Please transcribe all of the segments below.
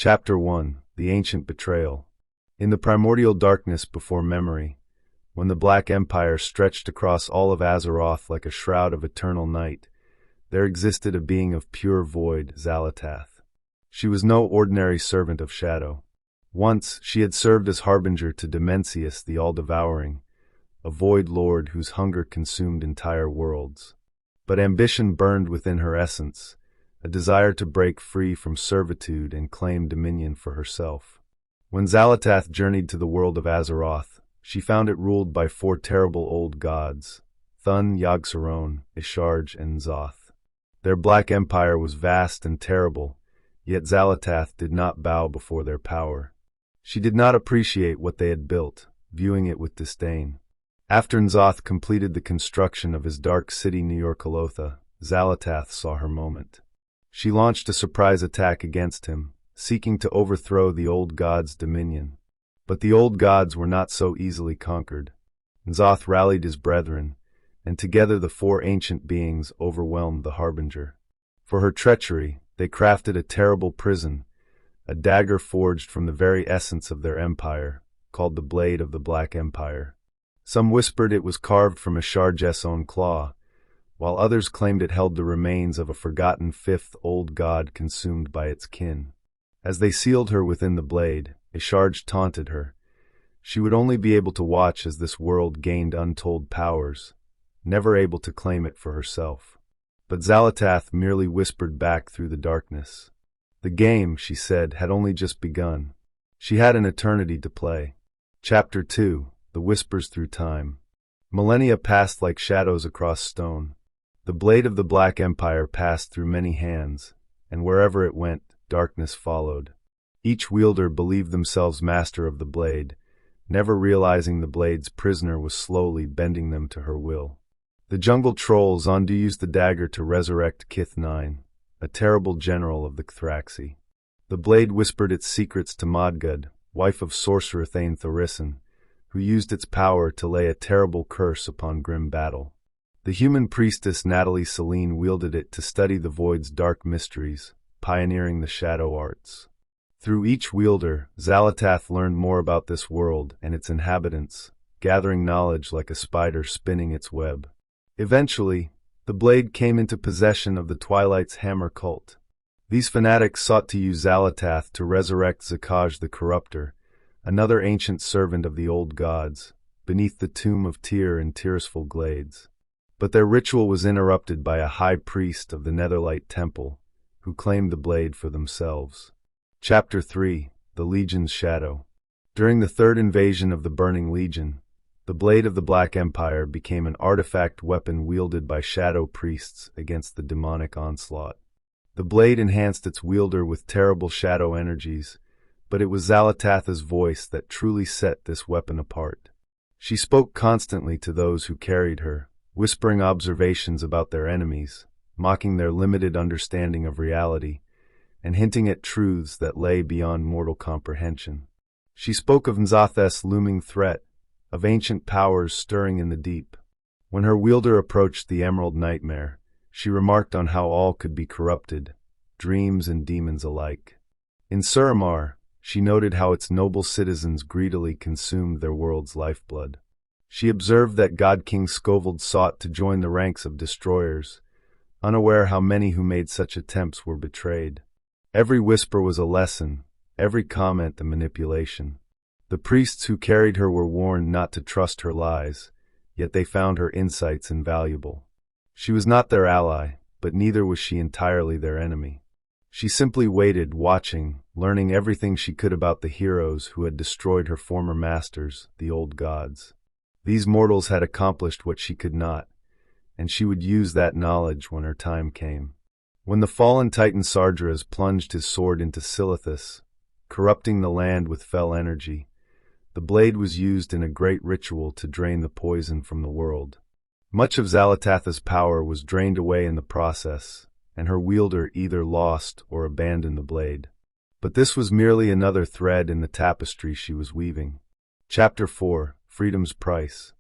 Chapter 1: The Ancient Betrayal. In the primordial darkness before memory, when the Black Empire stretched across all of Azeroth like a shroud of eternal night, there existed a being of pure void, Xal'atath. She was no ordinary servant of shadow. Once, she had served as harbinger to Dimensius the All-Devouring, a void lord whose hunger consumed entire worlds. But ambition burned within her essence, a desire to break free from servitude and claim dominion for herself. When Xalatath journeyed to the world of Azeroth, she found it ruled by 4 terrible old gods, Thun, Yogg-Saron, Isharge, and Zoth. Their black empire was vast and terrible, yet Xalatath did not bow before their power. She did not appreciate what they had built, viewing it with disdain. After Zoth completed the construction of his dark city near Xal'atath, Xalatath saw her moment. She launched a surprise attack against him, seeking to overthrow the old god's dominion. But the old gods were not so easily conquered. Zoth rallied his brethren, and together the 4 ancient beings overwhelmed the harbinger. For her treachery, they crafted a terrible prison, a dagger forged from the very essence of their empire, called the Blade of the Black Empire. Some whispered it was carved from Isharge's own claw, while others claimed it held the remains of a forgotten 5th old god consumed by its kin. As they sealed her within the blade, Isharge taunted her. She would only be able to watch as this world gained untold powers, never able to claim it for herself. But Xal'atath merely whispered back through the darkness. The game, she said, had only just begun. She had an eternity to play. Chapter 2: The Whispers Through Time. Millennia passed like shadows across stone. The blade of the Black Empire passed through many hands, and wherever it went, darkness followed. Each wielder believed themselves master of the blade, never realizing the blade's prisoner was slowly bending them to her will. The jungle troll Zondu used the dagger to resurrect Kith 9, a terrible general of the Thraxi. The blade whispered its secrets to Modgud, wife of sorcerer Thane Thorissen, who used its power to lay a terrible curse upon grim battle. The human priestess Natalie Celine wielded it to study the void's dark mysteries, pioneering the shadow arts. Through each wielder, Xal'atath learned more about this world and its inhabitants, gathering knowledge like a spider spinning its web. Eventually, the blade came into possession of the Twilight's Hammer cult. These fanatics sought to use Xal'atath to resurrect Zakaj the Corruptor, another ancient servant of the old gods, beneath the tomb of Tyr in Tyrosful Glades. But their ritual was interrupted by a high priest of the Netherlight Temple, who claimed the blade for themselves. Chapter 3: The Legion's Shadow. During the 3rd invasion of the Burning Legion, the blade of the Black Empire became an artifact weapon wielded by shadow priests against the demonic onslaught. The blade enhanced its wielder with terrible shadow energies, but it was Xal'atath's voice that truly set this weapon apart. She spoke constantly to those who carried her, whispering observations about their enemies, mocking their limited understanding of reality, and hinting at truths that lay beyond mortal comprehension. She spoke of N'Zoth's looming threat, of ancient powers stirring in the deep. When her wielder approached the Emerald Nightmare, she remarked on how all could be corrupted, dreams and demons alike. In Suramar, she noted how its noble citizens greedily consumed their world's lifeblood. She observed that God King Skovald sought to join the ranks of destroyers, unaware how many who made such attempts were betrayed. Every whisper was a lesson, every comment a manipulation. The priests who carried her were warned not to trust her lies, yet they found her insights invaluable. She was not their ally, but neither was she entirely their enemy. She simply waited, watching, learning everything she could about the heroes who had destroyed her former masters, the old gods. These mortals had accomplished what she could not, and she would use that knowledge when her time came. When the fallen titan Sardras plunged his sword into Xal'atath, corrupting the land with fell energy, the blade was used in a great ritual to drain the poison from the world. Much of Xal'atath's power was drained away in the process, and her wielder either lost or abandoned the blade. But this was merely another thread in the tapestry she was weaving. Chapter 4: Freedom's Price.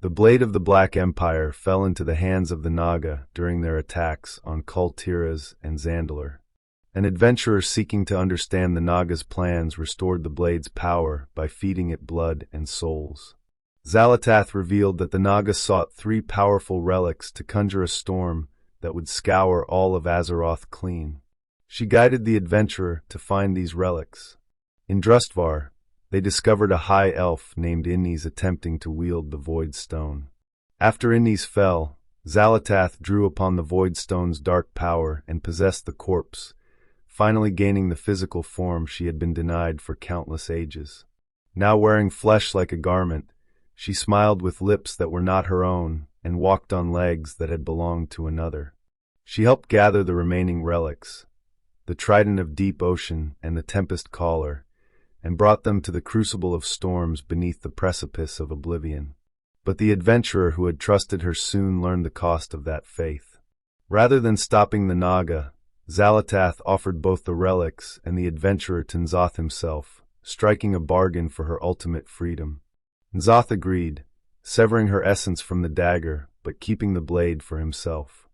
The blade of the Black Empire fell into the hands of the Naga during their attacks on Kul Tiras and Zandalar. An adventurer seeking to understand the Naga's plans restored the blade's power by feeding it blood and souls. Xal'atath revealed that the Naga sought 3 powerful relics to conjure a storm that would scour all of Azeroth clean. She guided the adventurer to find these relics. In Drustvar, they discovered a high elf named Innes attempting to wield the Void Stone. After Innes fell, Xal'atath drew upon the Void Stone's dark power and possessed the corpse, finally gaining the physical form she had been denied for countless ages. Now wearing flesh like a garment, she smiled with lips that were not her own and walked on legs that had belonged to another. She helped gather the remaining relics, the Trident of Deep Ocean and the Tempest Caller, and brought them to the crucible of storms beneath the precipice of oblivion. But the adventurer who had trusted her soon learned the cost of that faith. Rather than stopping the Naga, Xal'atath offered both the relics and the adventurer to N'Zoth himself, striking a bargain for her ultimate freedom. N'Zoth agreed, severing her essence from the dagger, but keeping the blade for himself.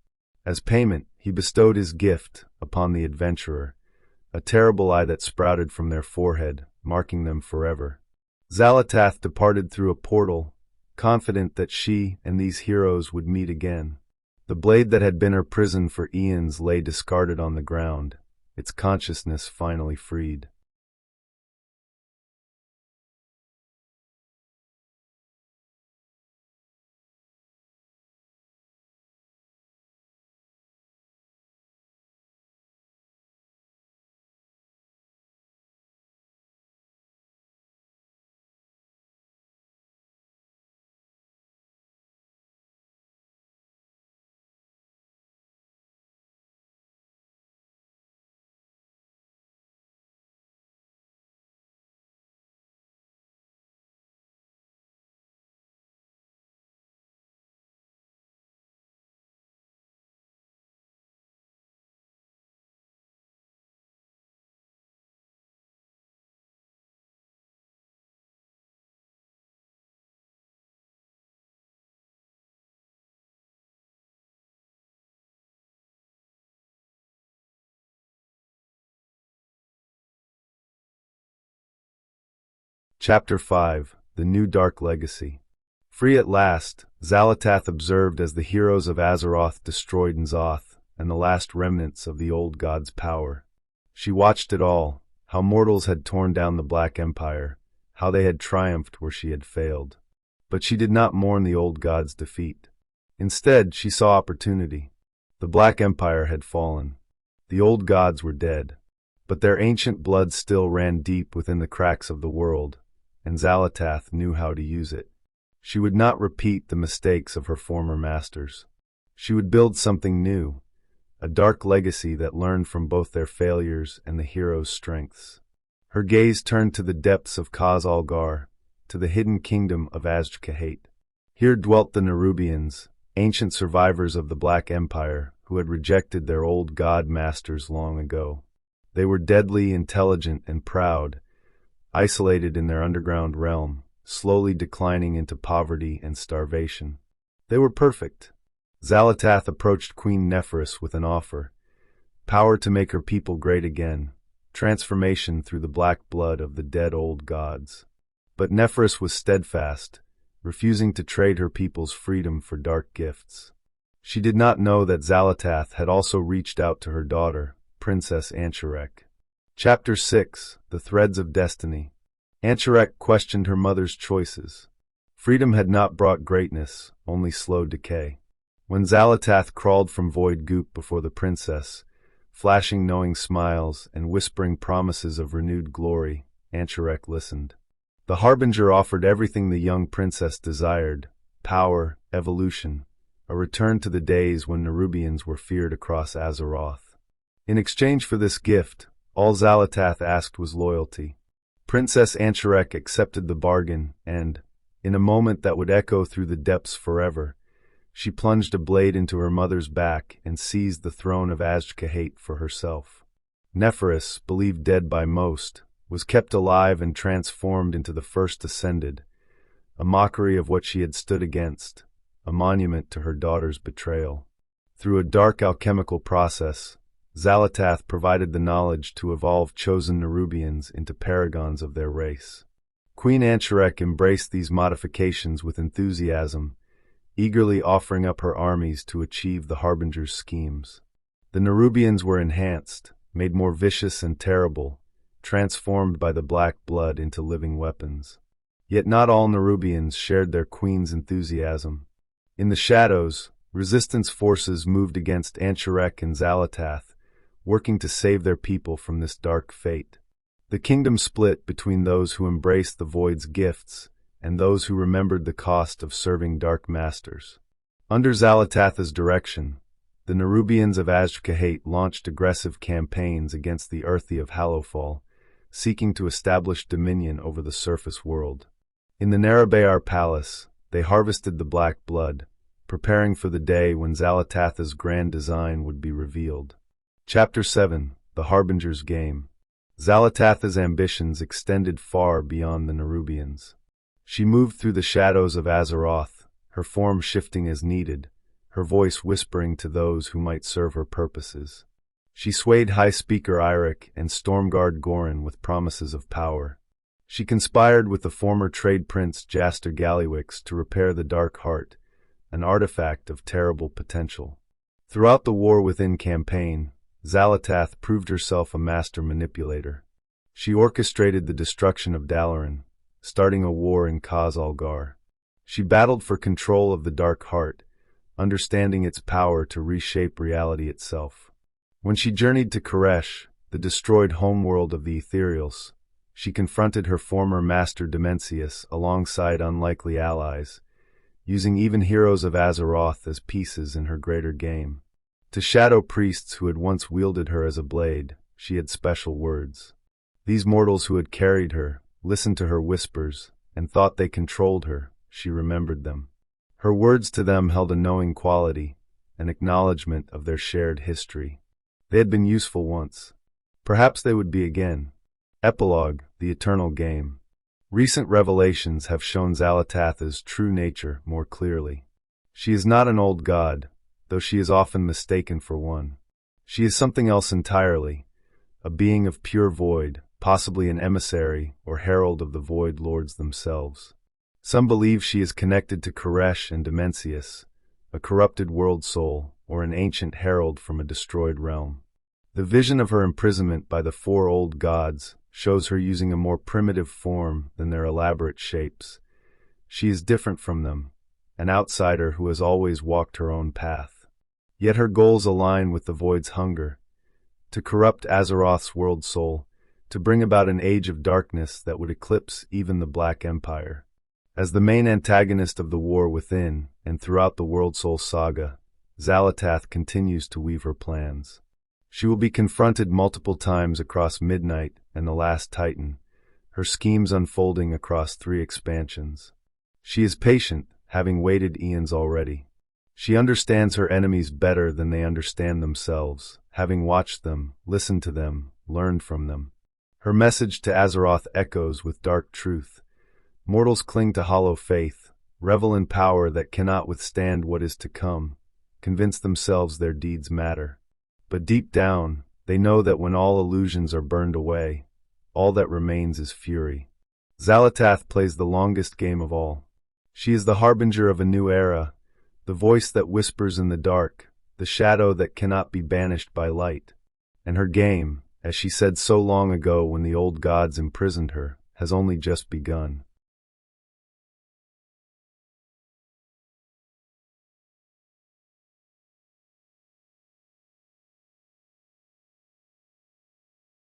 As payment, he bestowed his gift upon the adventurer, a terrible eye that sprouted from their forehead, marking them forever. Xal'atath departed through a portal, confident that she and these heroes would meet again. The blade that had been her prison for eons lay discarded on the ground, its consciousness finally freed. Chapter 5: The New Dark Legacy. Free at last, Xal'atath observed as the heroes of Azeroth destroyed N'Zoth and the last remnants of the old god's power. She watched it all, how mortals had torn down the Black Empire, how they had triumphed where she had failed. But she did not mourn the old god's defeat. Instead, she saw opportunity. The Black Empire had fallen. The old gods were dead. But their ancient blood still ran deep within the cracks of the world, and Xal'atath knew how to use it. She would not repeat the mistakes of her former masters. She would build something new, a dark legacy that learned from both their failures and the heroes' strengths. Her gaze turned to the depths of Khaz-Algar, to the hidden kingdom of Azj-Kahet. Here dwelt the Nerubians, ancient survivors of the Black Empire, who had rejected their old god masters long ago. They were deadly, intelligent, and proud, isolated in their underground realm, slowly declining into poverty and starvation. They were perfect. Xal'atath approached Queen Neferus with an offer: power to make her people great again, transformation through the black blood of the dead old gods. But Neferus was steadfast, refusing to trade her people's freedom for dark gifts. She did not know that Xal'atath had also reached out to her daughter, Princess Ancharek. Chapter 6: The Threads of Destiny. Ancharek questioned her mother's choices. Freedom had not brought greatness, only slow decay. When Xal'atath crawled from void goop before the princess, flashing knowing smiles and whispering promises of renewed glory, Ancharek listened. The Harbinger offered everything the young princess desired: power, evolution, a return to the days when Nerubians were feared across Azeroth. In exchange for this gift, all Xal'atath asked was loyalty. Princess Ancharek accepted the bargain, and, in a moment that would echo through the depths forever, she plunged a blade into her mother's back and seized the throne of Azj-Kahet for herself. Neferus, believed dead by most, was kept alive and transformed into the First Ascended, a mockery of what she had stood against, a monument to her daughter's betrayal. Through a dark alchemical process, Xal'atath provided the knowledge to evolve chosen Nerubians into paragons of their race. Queen Ancherek embraced these modifications with enthusiasm, eagerly offering up her armies to achieve the Harbinger's schemes. The Nerubians were enhanced, made more vicious and terrible, transformed by the black blood into living weapons. Yet not all Nerubians shared their queen's enthusiasm. In the shadows, resistance forces moved against Ancherek and Xalatath, working to save their people from this dark fate. The kingdom split between those who embraced the Void's gifts and those who remembered the cost of serving dark masters. Under Xalatath's direction, the Nerubians of Azj-Kahet launched aggressive campaigns against the Earthy of Hallowfall, seeking to establish dominion over the surface world. In the Narabayar Palace, they harvested the black blood, preparing for the day when Xalatath's grand design would be revealed. Chapter 7: The Harbinger's Game. Xalatath's ambitions extended far beyond the Nerubians. She moved through the shadows of Azeroth, her form shifting as needed, her voice whispering to those who might serve her purposes. She swayed High Speaker Eirik and Stormguard Gorin with promises of power. She conspired with the former trade prince Jaster Gallywix to repair the Dark Heart, an artifact of terrible potential. Throughout the War Within campaign, Xalatath proved herself a master manipulator. She orchestrated the destruction of Dalaran, starting a war in Khaz-Algar. She battled for control of the Dark Heart, understanding its power to reshape reality itself. When she journeyed to Koresh, the destroyed homeworld of the Ethereals, she confronted her former master Dimensius alongside unlikely allies, using even heroes of Azeroth as pieces in her greater game. To shadow priests who had once wielded her as a blade, she had special words. These mortals who had carried her, listened to her whispers, and thought they controlled her, she remembered them. Her words to them held a knowing quality, an acknowledgement of their shared history. They had been useful once. Perhaps they would be again. Epilogue: The Eternal Game. Recent revelations have shown Xalatath's true nature more clearly. She is not an old god, though she is often mistaken for one. She is something else entirely, a being of pure void, possibly an emissary or herald of the Void Lords themselves. Some believe she is connected to Koresh and Dimensius, a corrupted world soul, or an ancient herald from a destroyed realm. The vision of her imprisonment by the four old gods shows her using a more primitive form than their elaborate shapes. She is different from them, an outsider who has always walked her own path. Yet her goals align with the Void's hunger, to corrupt Azeroth's world soul, to bring about an age of darkness that would eclipse even the Black Empire. As the main antagonist of the War Within and throughout the World Soul saga, Xalatath continues to weave her plans. She will be confronted multiple times across Midnight and the Last Titan, her schemes unfolding across 3 expansions. She is patient, having waited eons already. She understands her enemies better than they understand themselves, having watched them, listened to them, learned from them. Her message to Azeroth echoes with dark truth. Mortals cling to hollow faith, revel in power that cannot withstand what is to come, convince themselves their deeds matter. But deep down, they know that when all illusions are burned away, all that remains is fury. Xalatath plays the longest game of all. She is the harbinger of a new era, the voice that whispers in the dark, the shadow that cannot be banished by light. And her game, as she said so long ago when the old gods imprisoned her, has only just begun.